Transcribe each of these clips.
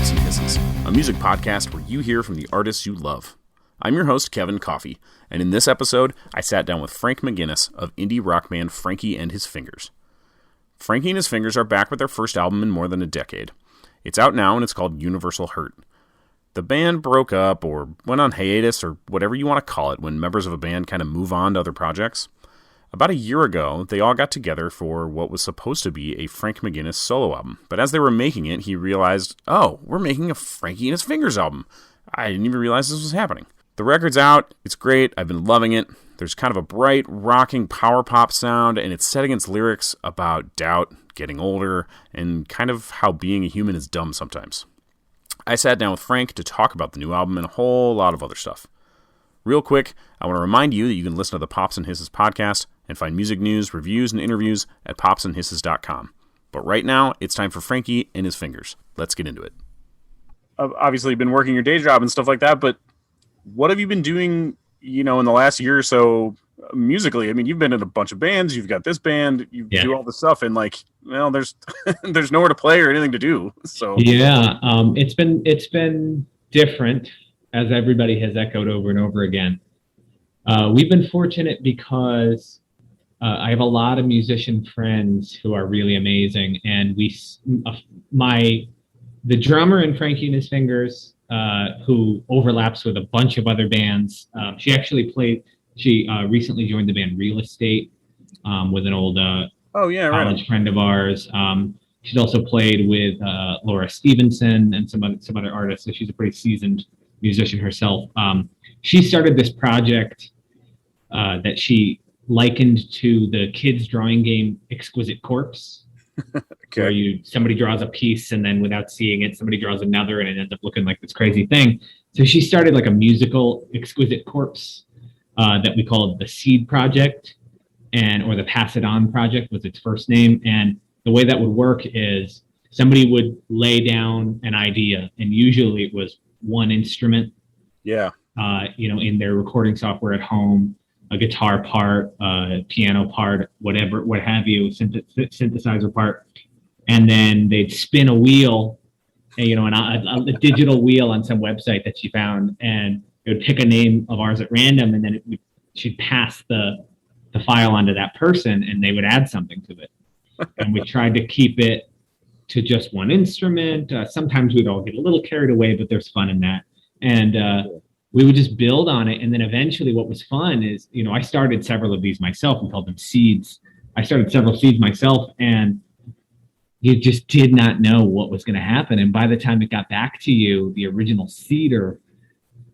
Pops and Hisses, a music podcast where you hear from the artists you love. I'm your host, Kevin Coffey, and in this episode, I sat down with Frank McGinnis of indie rock band Frankie and His Fingers. Frankie and His Fingers are back with their first album in more than a decade. It's out now and it's called Universal Hurt. The band broke up or went on hiatus or whatever you want to call it when members of a band kind of move on to other projects. About a year ago, they all got together for what was supposed to be a Frank McGinnis solo album. But as they were making it, he realized, oh, we're making a Frankie and His Fingers album. I didn't even realize this was happening. The record's out. It's great. I've been loving it. There's kind of a bright, rocking power pop sound, and it's set against lyrics about doubt, getting older, and kind of how being a human is dumb sometimes. I sat down with Frank to talk about the new album and a whole lot of other stuff. Real quick, I want to remind you that you can listen to the Pops and Hisses podcast and find music news, reviews, and interviews at popsandhisses.com. But right now, it's time for Frankie and His Fingers. Let's get into it. Obviously, you've been working your day job and stuff like that, but what have you been doing, in the last year or so musically? I mean, you've been in a bunch of bands, you've got this band, you do all this stuff, and there's there's nowhere to play or anything to do. So it's been different, as everybody has echoed over and over again. We've been fortunate because I have a lot of musician friends who are really amazing, and the drummer in Frankie and His Fingers, who overlaps with a bunch of other bands. She recently joined the band Real Estate with an old college friend of ours. She's also played with Laura Stevenson and some other artists, so she's a pretty seasoned musician herself. She started this project that she likened to the kids' drawing game Exquisite Corpse. Okay. Where somebody draws a piece and then without seeing it, somebody draws another and it ends up looking like this crazy thing. So she started like a musical Exquisite Corpse that we called the Seed Project, or the Pass It On Project was its first name. And the way that would work is somebody would lay down an idea, and usually it was one instrument. Yeah. In their recording software at home, a guitar part, a piano part, whatever, what have you, synthesizer part, and then they'd spin a wheel, a digital wheel on some website that she found, and it would pick a name of ours at random, and then she'd pass the file onto that person, and they would add something to it. And we tried to keep it to just one instrument. Sometimes we'd all get a little carried away, but there's fun in that. And we would just build on it. And then eventually what was fun is, I started several of these myself. We called them seeds. I started several seeds myself, and you just did not know what was going to happen. And by the time it got back to you, the original seeder,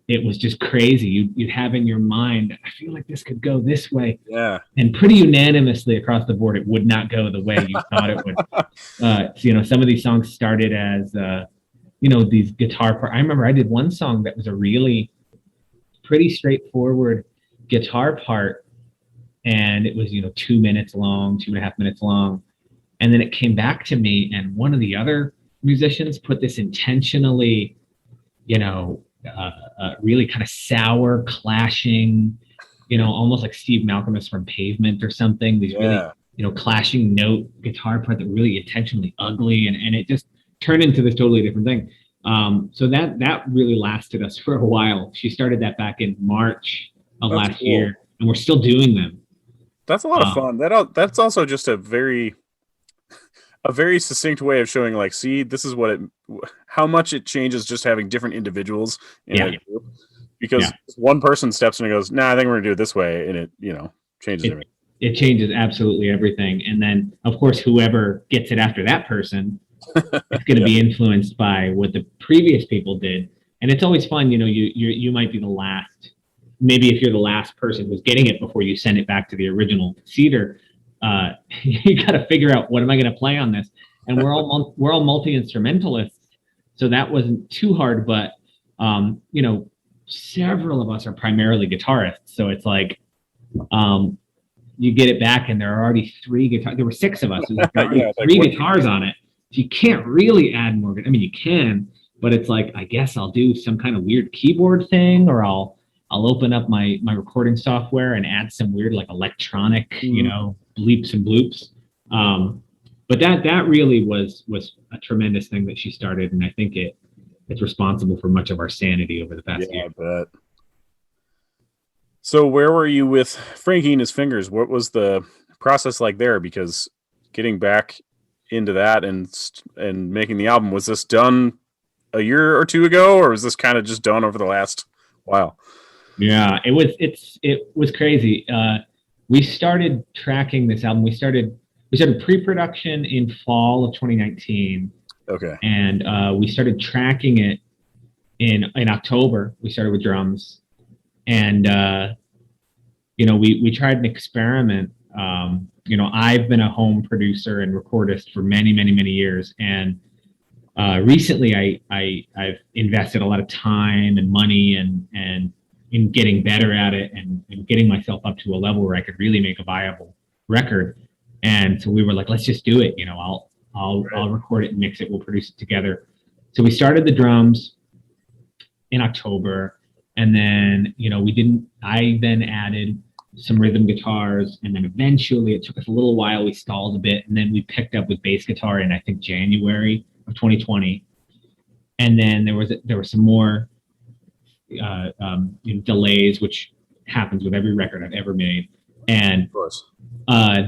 it was just crazy. You'd have in your mind, I feel like this could go this way. Yeah. And pretty unanimously across the board, it would not go the way you thought it would. Some of these songs started as, these guitar parts. I remember I did one song that was a really pretty straightforward guitar part, and it was 2 minutes long, 2.5 minutes long, and then it came back to me, and one of the other musicians put this intentionally really kind of sour, clashing, almost like Steve Malcolm is from Pavement or something, these really clashing note guitar part that really intentionally ugly, and it just turned into this totally different thing. So that really lasted us for a while. She started that back in March of last year, and we're still doing them. That's a lot of fun. That's also just a very succinct way of showing, this is how much it changes just having different individuals in a group. Because one person steps in and goes, "Nah, I think we're gonna do it this way," and it changes everything. It changes absolutely everything. And then of course whoever gets it after that person, it's going to be influenced by what the previous people did. And it's always fun, you might be the last, maybe if you're the last person who's getting it before you send it back to the original seeder, you got to figure out, what am I going to play on this? And we're all multi-instrumentalists, so that wasn't too hard, but several of us are primarily guitarists, so it's like you get it back and there are already three guitars. There were six of us, so three guitars on it. So you can't really add more. I mean, you can, but it's like, I guess I'll do some kind of weird keyboard thing, or I'll open up my recording software and add some weird electronic, bleeps and bloops. But that really was a tremendous thing that she started, and I think it's responsible for much of our sanity over the past year. I bet. So where were you with Frankie and his fingers? What was the process like there? Because getting back into that and making the album, was this done a year or two ago, or was this kind of just done over the last while? Yeah, it was crazy. We started tracking this album. We started pre-production in fall of 2019. Okay. And we started tracking it in October. We started with drums, and we tried an experiment. I've been a home producer and recordist for many years, and recently I've invested a lot of time and money and in getting better at it and getting myself up to a level where I could really make a viable record. And so we were like, let's just do it. I'll record it and mix it. We'll produce it together. So we started the drums in October, and then I then added some rhythm guitars, and then eventually it took us a little while. We stalled a bit, and then we picked up with bass guitar in I think January of 2020, and then there were some more delays, which happens with every record I've ever made, and of course.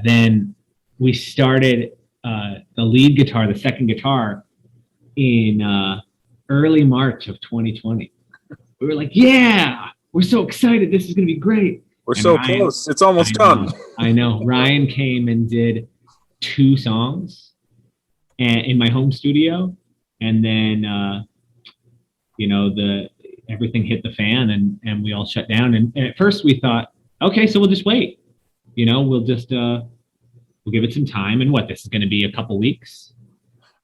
Then we started the lead guitar, the second guitar, in early March of 2020. We were like, yeah, we're so excited. This is going to be great. We're so close. It's almost done. I know. Ryan came and did 2 songs in my home studio. And then, everything hit the fan and we all shut down. And at first we thought, okay, so we'll just wait. We'll just, we'll give it some time. And this is going to be a couple weeks.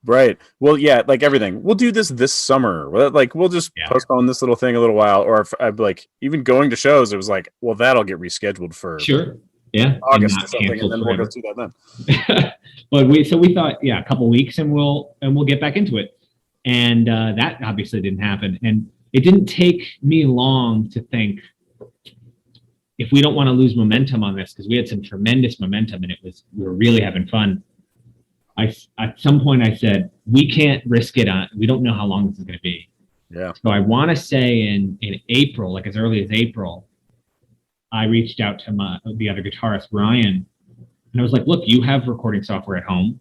Right. Well, yeah, like everything. We'll do this summer. We'll just postpone this little thing a little while. Or if I'm even going to shows, it was like, well, that'll get rescheduled for sure. Yeah. August or something, and then we'll go do that then. But we thought, a couple weeks and we'll get back into it. And that obviously didn't happen. And it didn't take me long to think, if we don't want to lose momentum on this, because we had some tremendous momentum and we were really having fun. At some point I said, we can't risk it on, we don't know how long this is going to be. Yeah. So I want to say in April, like as early as April, I reached out to the other guitarist, Ryan, and I was like, look, you have recording software at home.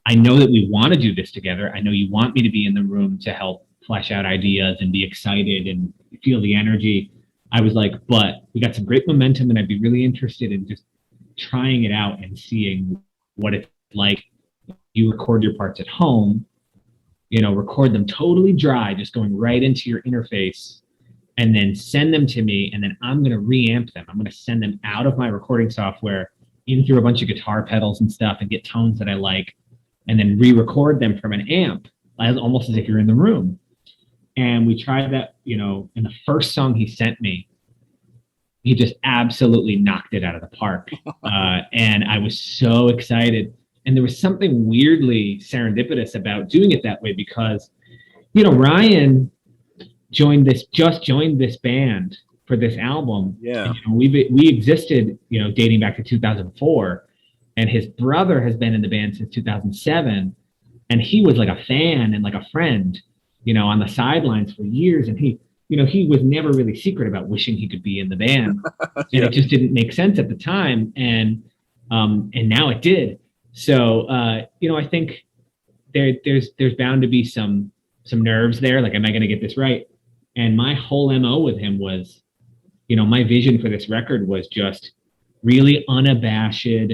I know that we want to do this together. I know you want me to be in the room to help flesh out ideas and be excited and feel the energy. I was like, but we got some great momentum and I'd be really interested in just trying it out and seeing what it's like. You record your parts at home, record them totally dry, just going right into your interface, and then send them to me. And then I'm going to reamp them. I'm going to send them out of my recording software in through a bunch of guitar pedals and stuff and get tones that I like, and then re-record them from an amp, almost as if you're in the room. And we tried that, and the first song he sent me, he just absolutely knocked it out of the park. And I was so excited. And there was something weirdly serendipitous about doing it that way because, Ryan joined this band for this album. Yeah. And, we existed, dating back to 2004. And his brother has been in the band since 2007. And he was like a fan and like a friend, on the sidelines for years. And he was never really secret about wishing he could be in the band. And it just didn't make sense at the time. And now it did. So, I think there's bound to be some nerves there. Like, am I going to get this right? And my whole MO with him was, my vision for this record was just really unabashed,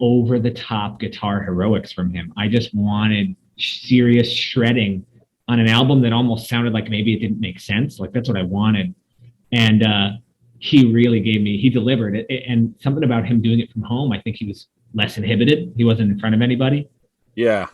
over the top guitar heroics from him. I just wanted serious shredding on an album that almost sounded like maybe it didn't make sense. Like, that's what I wanted. And he really he delivered it. And something about him doing it from home, I think he was less inhibited. He wasn't in front of anybody. Yeah.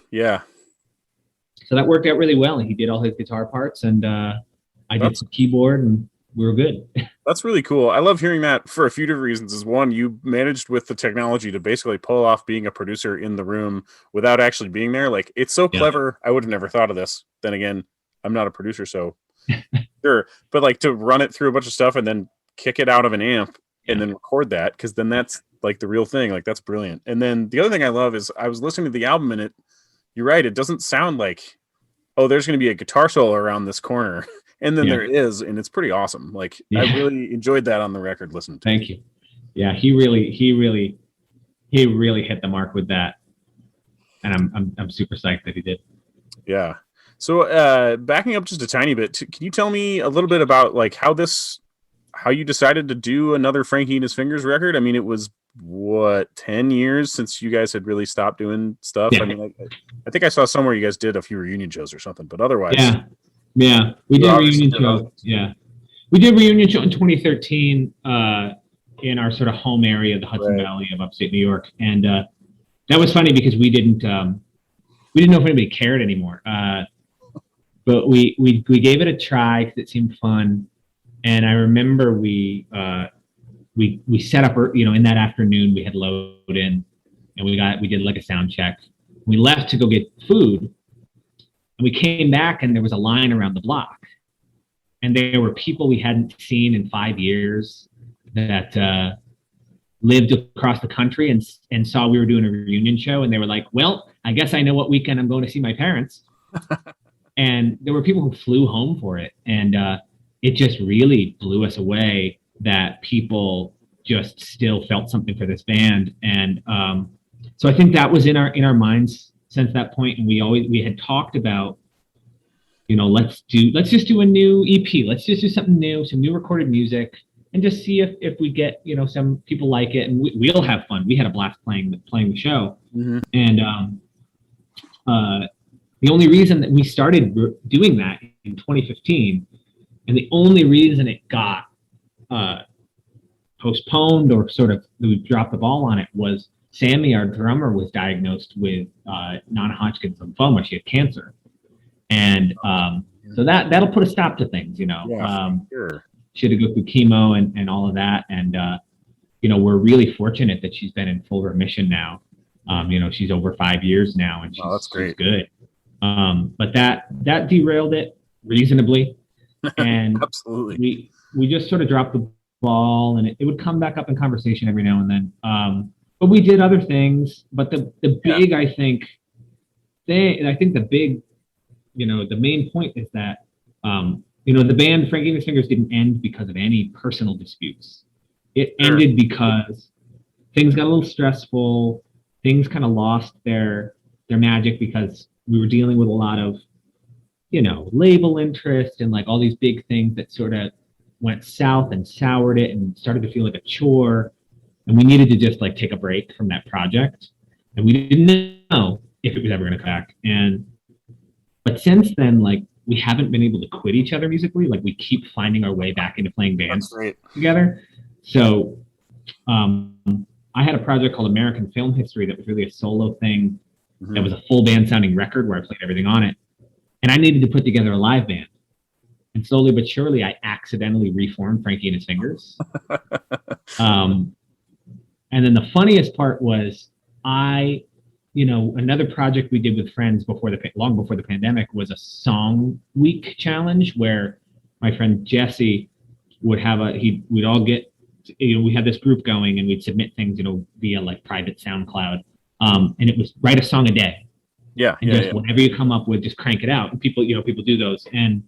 So that worked out really well. And he did all his guitar parts, and I did some keyboard, and we were good. That's really cool. I love hearing that for a few different reasons. Is one, you managed with the technology to basically pull off being a producer in the room without actually being there. Like, it's so clever. I would have never thought of this. Then again, I'm not a producer, so sure. But to run it through a bunch of stuff and then kick it out of an amp and then record that, because then that's like the real thing. Like, that's brilliant. And then the other thing I love is I was listening to the album, and you're right, it doesn't sound like oh, there's going to be a guitar solo around this corner. And then Yeah. there is, and it's pretty awesome. Like, Yeah. I really enjoyed that on the record listening to. Thank you. Yeah, he really hit the mark with that. And I'm super psyched that he did. Yeah. So backing up just a tiny bit, can you tell me a little bit about like how you decided to do another Frankie and His Fingers record? I mean, it was what, 10 years since you guys had really stopped doing stuff? Yeah. I mean, I think I saw somewhere you guys did a few reunion shows or something, but otherwise. Yeah. We did a reunion show. Yeah. We did a reunion show in 2013 in our sort of home area, the Hudson Valley of upstate New York. And that was funny because we didn't know if anybody cared anymore. But we gave it a try because it seemed fun. And I remember we set up, in that afternoon we had load in, and we did like a sound check. We left to go get food, and we came back, and there was a line around the block, and there were people we hadn't seen in 5 years that lived across the country and saw we were doing a reunion show, and they were like, "Well, I guess I know what weekend I'm going to see my parents." And there were people who flew home for it, and it just really blew us away that people just still felt something for this band. And so I think that was in our minds since that point. And we had talked about, let's just do a new EP. Let's just do something new, some new recorded music, and just see if we get, some people like it, and we'll have fun. We had a blast playing the show. Mm-hmm. And the only reason that we started doing that in 2015, and the only reason it got postponed or sort of we dropped the ball on it, was Sammy, our drummer, was diagnosed with non-Hodgkin's lymphoma. She had cancer. And so that'll put a stop to things, Yeah, sure. She had to go through chemo and all of that. And, we're really fortunate that she's been in full remission now. She's over 5 years now, and that's great. She's good. But that derailed it reasonably. And absolutely, we just sort of dropped the ball, and it would come back up in conversation every now and then. But we did other things. But the big, I think the big, the main point is that, the band Frankie and His Fingers didn't end because of any personal disputes. It ended because things got a little stressful. Things kind of lost their magic because we were dealing with a lot of, label interest and like all these big things that sort of went south and soured it and started to feel like a chore. And we needed to just like take a break from that project. And we didn't know if it was ever going to come back. But since then, like, we haven't been able to quit each other musically. Like, we keep finding our way back into playing bands together. So I had a project called American Film History that was really a solo thing. Mm-hmm. That was a full band sounding record where I played everything on it. And I needed to put together a live band. And slowly but surely, I accidentally reformed Frankie and His Fingers. And then the funniest part was another project we did with friends long before the pandemic was a song week challenge where my friend Jesse would have we'd all get, we had this group going and we'd submit things, via like private SoundCloud. And it was write a song a day. Yeah. Whatever you come up with, just crank it out. And people do those. And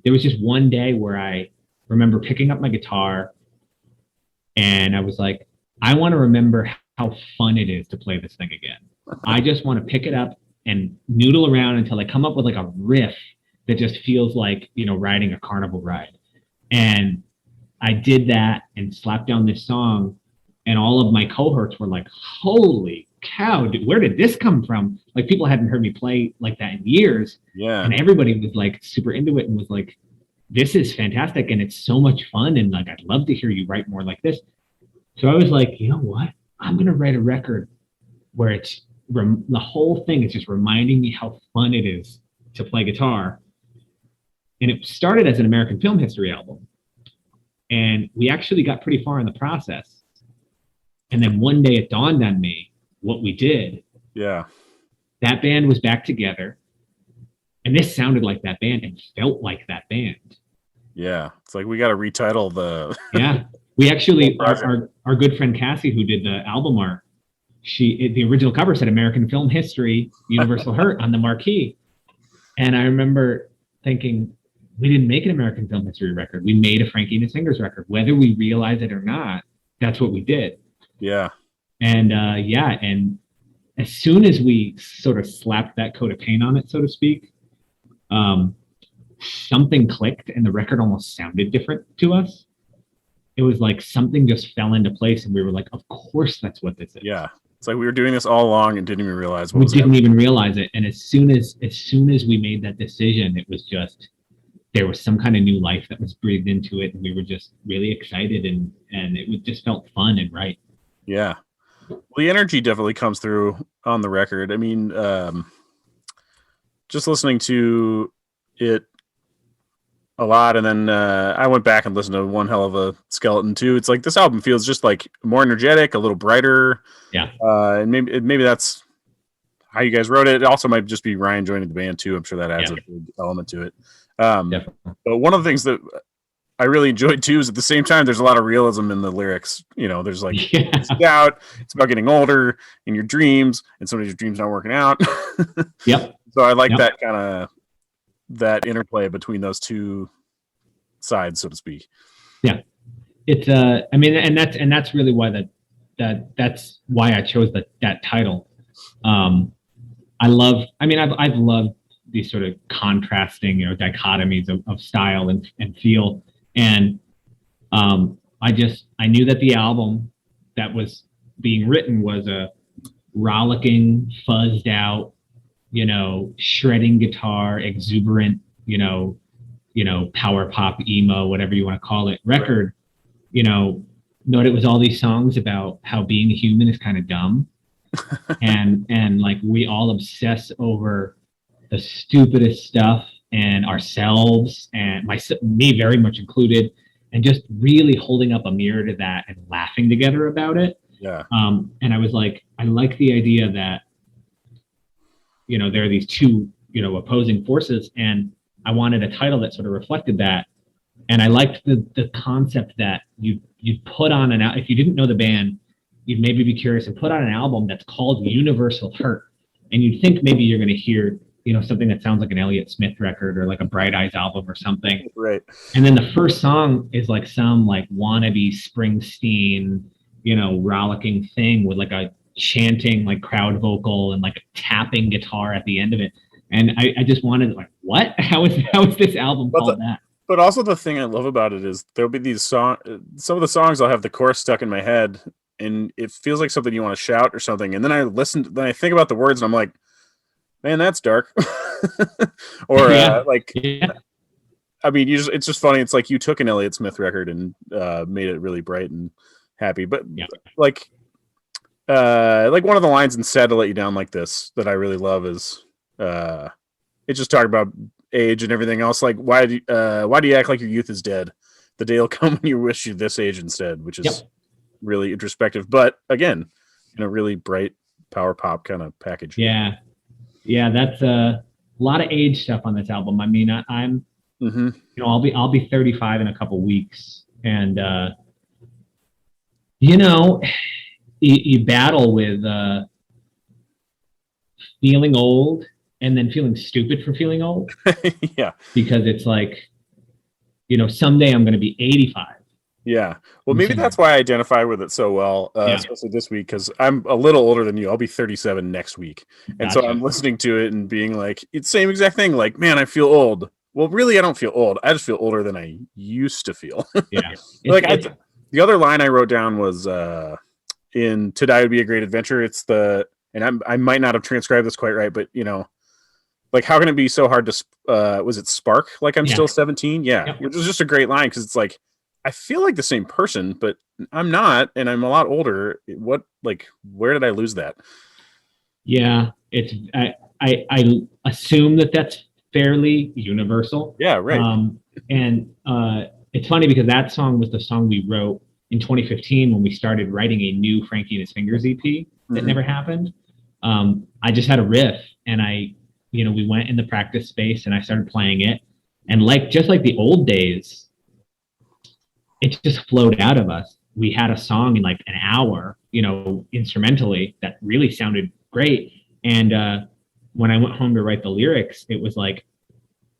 there was just one day where I remember picking up my guitar and I was like, I want to remember how fun it is to play this thing again. I just want to pick it up and noodle around until I come up with like a riff that just feels like, riding a carnival ride. And I did that and slapped down this song, and all of my cohorts were like, holy cow, dude, where did this come from? Like, people hadn't heard me play like that in years. Yeah. And everybody was like super into it and was like, this is fantastic. And it's so much fun. And like, I'd love to hear you write more like this. So I was like, you know what? I'm going to write a record where it's the whole thing is just reminding me how fun it is to play guitar. And it started as an American Film History album. And we actually got pretty far in the process. And then one day it dawned on me what we did. Yeah. That band was back together. And this sounded like that band and felt like that band. Yeah. It's like we got to retitle the... Yeah. We actually, our good friend Cassie, who did the album art, the original cover said American Film History, Universal Hurt on the marquee. And I remember thinking, we didn't make an American film history record. We made a Frankie and his Fingers record. Whether we realize it or not, that's what we did. Yeah. And and as soon as we sort of slapped that coat of paint on it, so to speak, something clicked and the record almost sounded different to us. It was like something just fell into place and we were like, of course that's what this is. Yeah. It's like we were doing this all along and didn't even realize we didn't even realize it. And as soon as we made that decision, it was just, there was some kind of new life that was breathed into it. And we were just really excited and it was just felt fun and right. Yeah. Well, the energy definitely comes through on the record. I mean, just listening to it a lot, and then I went back and listened to One Hell of a Skeleton too. It's like this album feels just like more energetic, a little brighter. Yeah. And maybe that's how you guys wrote it. It also might just be Ryan joining the band too. I'm sure that adds a big element to it. But one of the things that I really enjoyed too is at the same time there's a lot of realism in the lyrics. You know, there's like it's about getting older in your dreams, and some of your dreams not working out. Yep. So I like that kind of that interplay between those two sides, so to speak. Yeah, it's I mean, and that's really why that's why I chose that title. I've loved these sort of contrasting, dichotomies of style and feel, and I knew that the album that was being written was a rollicking, fuzzed out, shredding guitar, exuberant, power pop, emo, whatever you want to call it, record. Note it was all these songs about how being a human is kind of dumb. and like we all obsess over the stupidest stuff and ourselves, and me very much included, and just really holding up a mirror to that and laughing together about it. Yeah. And I was like, I like the idea that there are these two, opposing forces, and I wanted a title that sort of reflected that. And I liked the concept that you'd put on if you didn't know the band, you'd maybe be curious and put on an album that's called Universal Hurt. And you'd think maybe you're going to hear, something that sounds like an Elliott Smith record or like a Bright Eyes album or something. Right. And then the first song is like some like wannabe Springsteen, rollicking thing with like a chanting like crowd vocal and like a tapping guitar at the end of it. And I just wanted like, what? How is this album called that? But also the thing I love about it is there'll be these some of the songs I'll have the chorus stuck in my head and it feels like something you want to shout or something. And then I think about the words and I'm like, man, that's dark. Or I mean, it's just funny. It's like you took an Elliott Smith record and made it really bright and happy. But like one of the lines in Sad to Let You Down Like This that I really love is it's just talking about age and everything else. Like, why do you act like your youth is dead? The day will come when you wish you this age instead, which is really introspective. But again, really bright power pop kind of package. Yeah. That's a lot of age stuff on this album. I mean, I'm, I'll be 35 in a couple weeks, and you battle with feeling old and then feeling stupid for feeling old. Yeah. Because it's like, someday I'm going to be 85. Yeah. Well, maybe that's why I identify with it so well, especially this week, because I'm a little older than you. I'll be 37 next week. And so I'm listening to it and being like, it's the same exact thing. Like, man, I feel old. Well, really, I don't feel old. I just feel older than I used to feel. Yeah. The other line I wrote down was in To Die Would Be a Great Adventure. It's I might not have transcribed this quite right, but, like, how can it be so hard to, was it spark? Like, I'm still 17? Yeah. Which is just a great line because it's like, I feel like the same person, but I'm not, and I'm a lot older. Where did I lose that? Yeah, I assume that's fairly universal. Yeah, right. And it's funny because that song was the song we wrote in 2015 when we started writing a new Frankie and His Fingers EP that never happened. I just had a riff, and we went in the practice space, and I started playing it, and just like the old days, it just flowed out of us. We had a song in like an hour, instrumentally that really sounded great. And when I went home to write the lyrics, it was like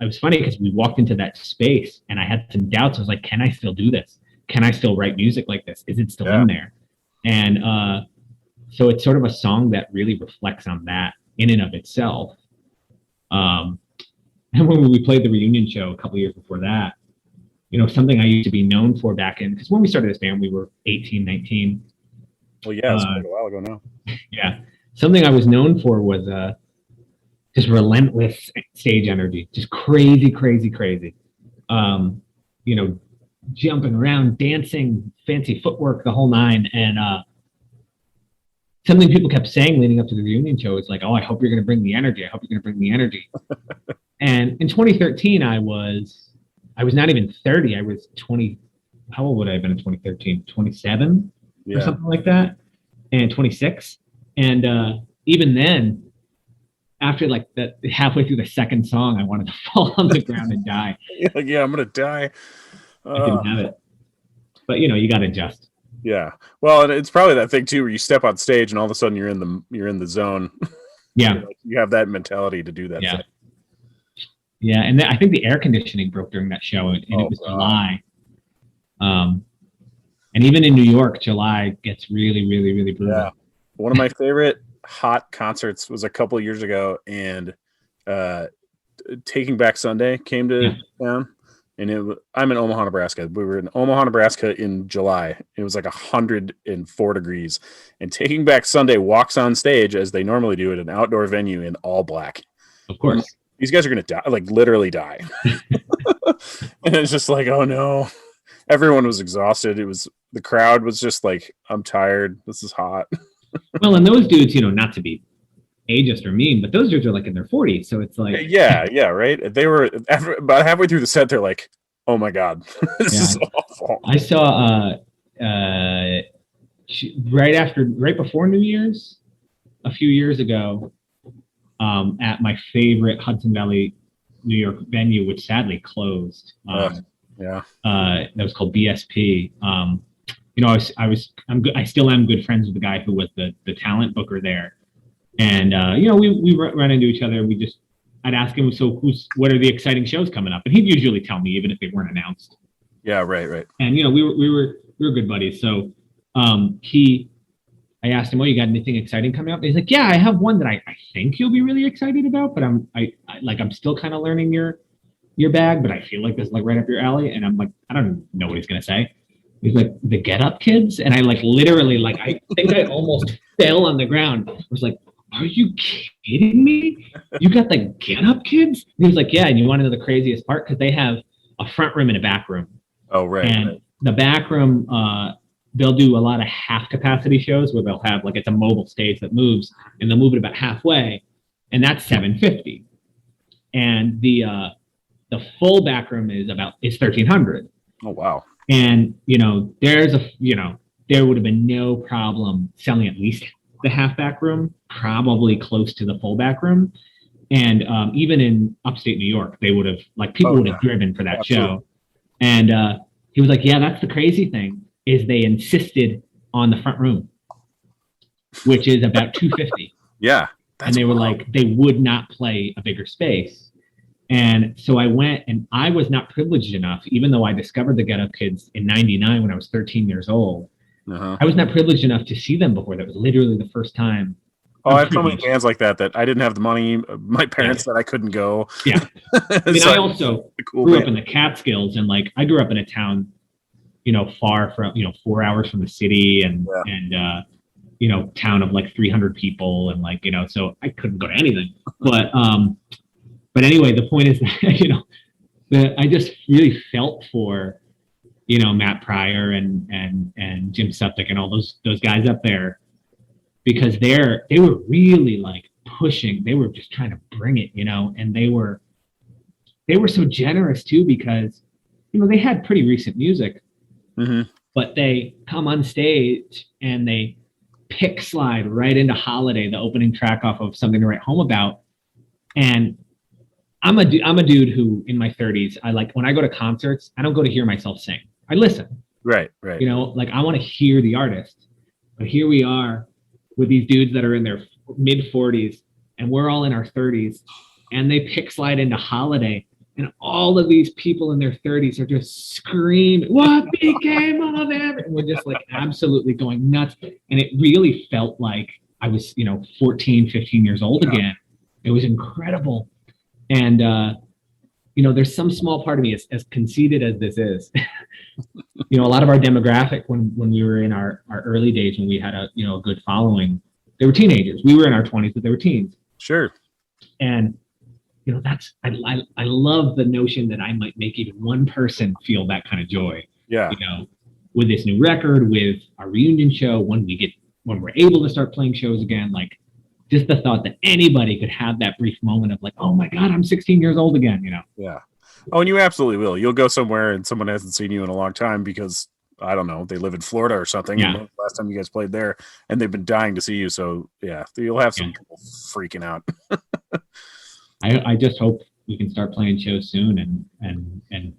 it was funny because we walked into that space and I had some doubts. I was like, can I still do this? Can I still write music like this? Is it still in there? And so it's sort of a song that really reflects on that in and of itself. And when we played the reunion show a couple years before that, something I used to be known for back in, because when we started this band, we were 18, 19. Well, yeah, it's quite a while ago now. Yeah. Something I was known for was just relentless stage energy, just crazy. Jumping around, dancing, fancy footwork, the whole nine. And something people kept saying leading up to the reunion show is like, oh, I hope you're going to bring the energy. I hope you're going to bring the energy. And in 2013, I was not even 30. I was 20. How old would I have been in 2013? 27 or something like that. And 26. And even then, after like halfway through the second song, I wanted to fall on the ground and die. Yeah, I'm going to die. I couldn't have it. But, you got to adjust. Yeah. Well, and it's probably that thing too, where you step on stage and all of a sudden you're in the zone. Yeah. You have that mentality to do that. Yeah. Thing. Yeah. And I think the air conditioning broke during that show, and it was July. And even in New York, July gets really, really, really brutal. Yeah. One of my favorite hot concerts was a couple of years ago, and Taking Back Sunday came to town. And I'm in Omaha, Nebraska. We were in Omaha, Nebraska in July. It was like 104 degrees. And Taking Back Sunday walks on stage, as they normally do at an outdoor venue, in all black. Of course. These guys are going to die, like literally die. And it's just like, oh no. Everyone was exhausted. The crowd was just like, I'm tired. This is hot. Well, and those dudes, not to be ageist or mean, but those dudes are like in their 40s, so it's like yeah, right. They were about halfway through the set, they're like, oh my god, this is awful. I saw right before New Year's a few years ago, at my favorite Hudson Valley, New York venue, which sadly closed. That was called BSP. I still am good friends with the guy who was the talent booker there. And, we run into each other. I'd ask him, so what are the exciting shows coming up? And he'd usually tell me, even if they weren't announced. Yeah, right. And, we were good buddies. So I asked him, you got anything exciting coming up? And he's like, yeah, I have one that I think you'll be really excited about, but I'm still kind of learning your bag, but I feel like this is like right up your alley. And I'm like, I don't know what he's going to say. He's like, the Get Up Kids? And I literally, I think I almost fell on the ground. I was like, are you kidding me? You got the Get Up Kids? And he was like, yeah. And you want to know the craziest part? Because they have a front room and a back room. Oh, right. And the back room, they'll do a lot of half capacity shows where they'll have it's a mobile stage that moves, and they'll move it about halfway, and that's $750. And the full back room is $1,300. Oh, wow. And, there would have been no problem selling at least the half back room, probably close to the full back room. And even in upstate New York, they would have, people would have driven for that show. And he was like, yeah, that's the crazy thing, is they insisted on the front room, which is about $250. Yeah. And they were like, they would not play a bigger space. And so I went, and I was not privileged enough, even though I discovered the Get Up Kids in 99 when I was 13 years old. Uh-huh. I was not privileged enough to see them before. That was literally the first time. Oh, I have so many bands like that I didn't have the money. My parents said I couldn't go. Yeah. I also grew up in the Catskills, and I grew up in a town, far from, 4 hours from the city, and town of 300 people, and so I couldn't go to anything. But anyway, the point is that, that I just really felt for, Matt Pryor and Jim Suptic and all those guys up there, because they were really pushing. They were just trying to bring it, and they were so generous too, because, they had pretty recent music, but they come on stage and they pick slide right into Holiday, the opening track off of Something to Write Home About. And I'm a dude who, in my 30s, when I go to concerts, I don't go to hear myself sing. I listen. Right. I want to hear the artist. But here we are with these dudes that are in their mid 40s, and we're all in our 30s, and they pick slide into Holiday, And all of these people in their 30s are just screaming, "What became of them?" And we're just like absolutely going nuts. And it really felt like I was, 14, 15 years old again. It was incredible. And, there's some small part of me, as conceited as this is, a lot of our demographic when we were in our early days, when we had a good following, they were teenagers. We were in our 20s, but they were teens. Sure. And, I love the notion that I might make even one person feel that kind of joy. Yeah. With this new record, with our reunion show, when we're able to start playing shows again, like just the thought that anybody could have that brief moment of like, oh my God, I'm 16 years old again, Yeah. Oh, and you absolutely will. You'll go somewhere and someone hasn't seen you in a long time because, I don't know, they live in Florida or something. Yeah. Last time you guys played there, and they've been dying to see you. So, yeah, you'll have some people freaking out. I just hope we can start playing shows soon and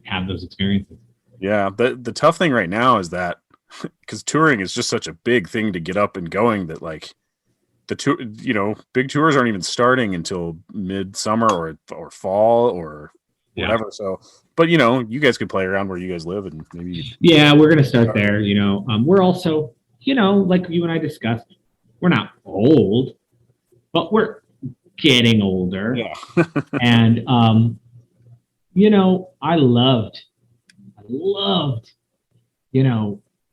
have those experiences. Yeah. The tough thing right now is that because touring is just such a big thing to get up and going that, like, big tours aren't even starting until midsummer or fall or whatever. Yeah. So, but you guys could play around where you guys live and maybe. Yeah, we're gonna start there. We're also, like you and I discussed, we're not old, but we're getting older. Yeah. And I loved,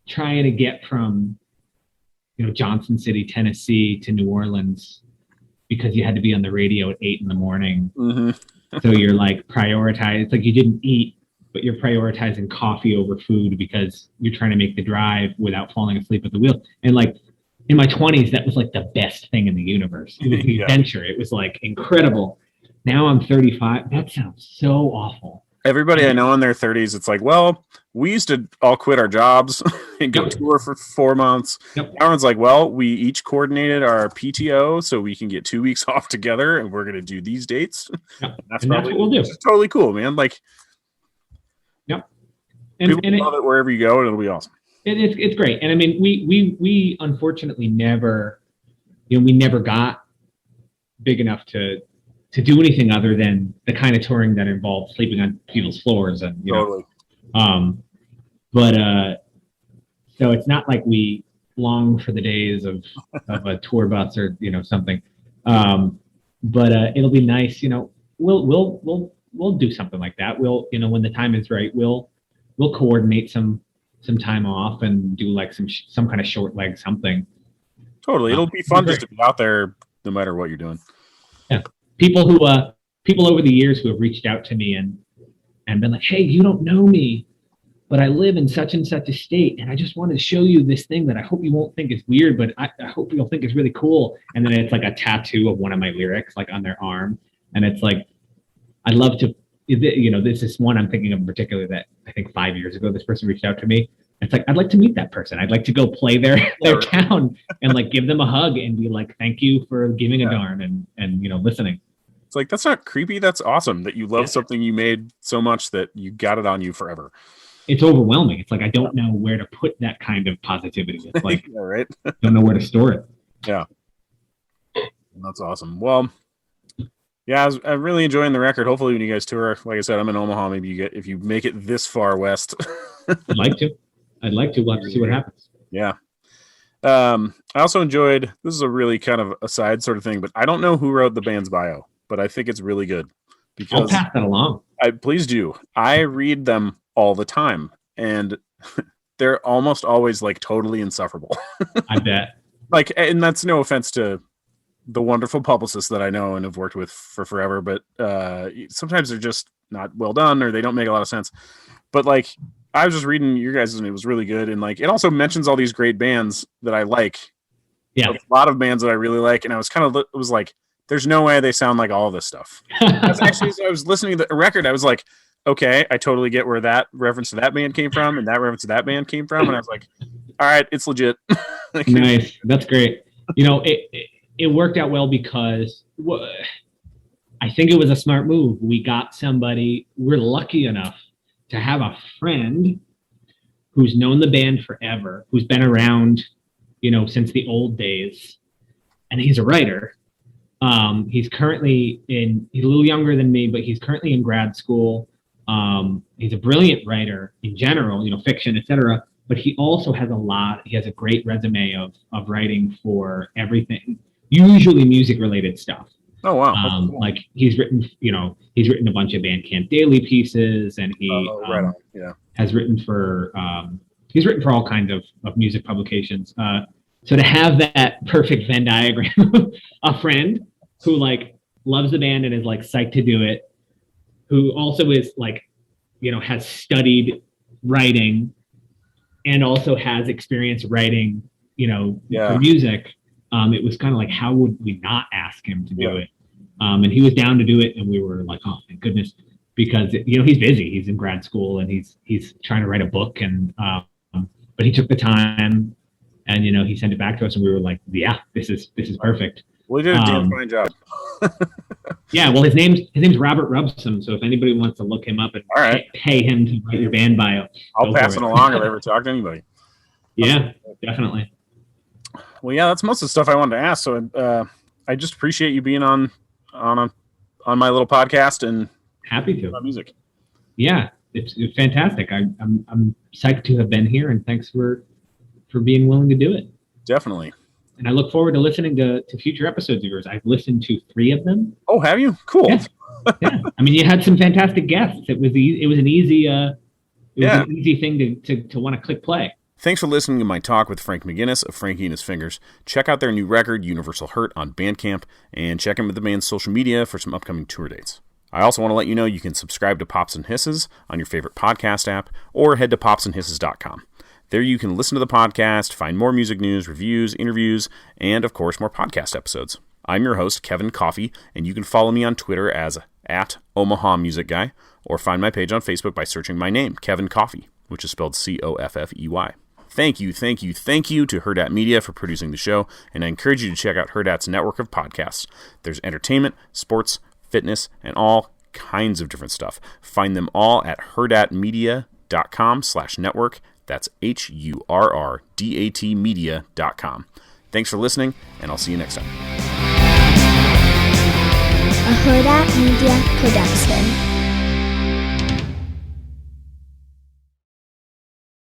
trying to get from Johnson City, Tennessee to New Orleans because you had to be on the radio at 8 a.m. Mm-hmm. So you're like prioritized, like you didn't eat, but you're prioritizing coffee over food because you're trying to make the drive without falling asleep at the wheel. And like in my 20s, that was like the best thing in the universe. It was the adventure. It was like incredible. Now I'm 35. That sounds so awful. Everybody I know in their 30s, it's like, well, we used to all quit our jobs and go tour for 4 months. Yep. Everyone's like, well, we each coordinated our PTO so we can get 2 weeks off together, and we're going to do these dates. Yep. That's what we'll do. It's totally cool, man. Like, yep. People love it wherever you go, and it'll be awesome. It's great. And I mean, we unfortunately never, we never got big enough to do anything other than the kind of touring that involved sleeping on people's floors and totally. So it's not like we long for the days of a tour bus or something. But it'll be nice. We'll do something like that. We'll when the time is right, we'll coordinate some time off and do like some kind of short leg something. Totally, it'll be fun just to be out there no matter what you're doing. Yeah. People over the years who have reached out to me and been like, hey, you don't know me, but I live in such and such a state, and I just wanted to show you this thing that I hope you won't think is weird, but I hope you'll think is really cool. And then it's like a tattoo of one of my lyrics, like on their arm. And it's like, I'd love to, this is one I'm thinking of in particular that I think 5 years ago, this person reached out to me. It's like, I'd like to meet that person. I'd like to go play their town and like give them a hug and be like, thank you for giving a darn and listening. It's like, that's not creepy. That's awesome that you love something you made so much that you got it on you forever. It's overwhelming. It's like, I don't know where to put that kind of positivity. It's like, right. Don't know where to store it. Yeah. That's awesome. Well, yeah, I'm really enjoying the record. Hopefully when you guys tour, like I said, I'm in Omaha. Maybe if you make it this far west. I'd like to. We'll have to see what happens. Yeah. I also enjoyed, this is a really kind of a side sort of thing, but I don't know who wrote the band's bio, but I think it's really good. Because I'll pass that along. Please do. I read them all the time, and they're almost always like totally insufferable. I bet. Like, and that's no offense to the wonderful publicists that I know and have worked with for forever, but sometimes they're just not well done or they don't make a lot of sense. But like, I was just reading your guys' and it was really good. And like, it also mentions all these great bands that I like. Yeah. A lot of bands that I really like. And I was it was like, there's no way they sound like all this stuff. That's actually, as I was listening to the record, I was like, okay, I totally get where that reference to that band came from and that reference to that band came from. And I was like, all right, it's legit. Nice. That's great. It worked out well because I think it was a smart move. We got somebody, we're lucky enough to have a friend who's known the band forever, who's been around, since the old days, and he's a writer. He's a little younger than me, but he's currently in grad school. He's a brilliant writer in general, fiction, etc. But he also he has a great resume of writing for everything, usually music related stuff. Oh, wow. Cool. Like he's written a bunch of Bandcamp daily pieces, and he has written he's written for all kinds of music publications. So to have that perfect Venn diagram, a friend who like loves the band and is like psyched to do it, who also is like, has studied writing and also has experience writing, for music. It was kind of like, how would we not ask him to do it? And he was down to do it. And we were like, oh, thank goodness, because, he's busy. He's in grad school and he's trying to write a book. And, but he took the time and, he sent it back to us and we were like, yeah, this is perfect. Well, he did a damn fine job. Yeah, well, his name's Robert Rubson. So if anybody wants to look him up and pay him to write your band bio, I'll pass it along if I ever talk to anybody. Yeah, definitely. Well, yeah, that's most of the stuff I wanted to ask. So I just appreciate you being on my little podcast and happy to about music. Yeah, it's fantastic. I'm psyched to have been here, and thanks for being willing to do it. Definitely. And I look forward to listening to future episodes of yours. I've listened to 3 of them. Oh, have you? Cool. Yeah. I mean, you had some fantastic guests. It was an easy thing to want to click play. Thanks for listening to my talk with Frank McGinnis of Frankie and His Fingers. Check out their new record, Universal Hurt, on Bandcamp, and check in with the band's social media for some upcoming tour dates. I also want to let you know you can subscribe to Pops and Hisses on your favorite podcast app, or head to popsandhisses.com. There you can listen to the podcast, find more music news, reviews, interviews, and, of course, more podcast episodes. I'm your host, Kevin Coffey, and you can follow me on Twitter as @OmahaMusicGuy, or find my page on Facebook by searching my name, Kevin Coffey, which is spelled Coffey. Thank you to Herdat Media for producing the show, and I encourage you to check out Herdat's network of podcasts. There's entertainment, sports, fitness, and all kinds of different stuff. Find them all at herdatmedia.com/network. That's HURRDAT media.com. Thanks for listening, and I'll see you next time. A Herdat Media Production.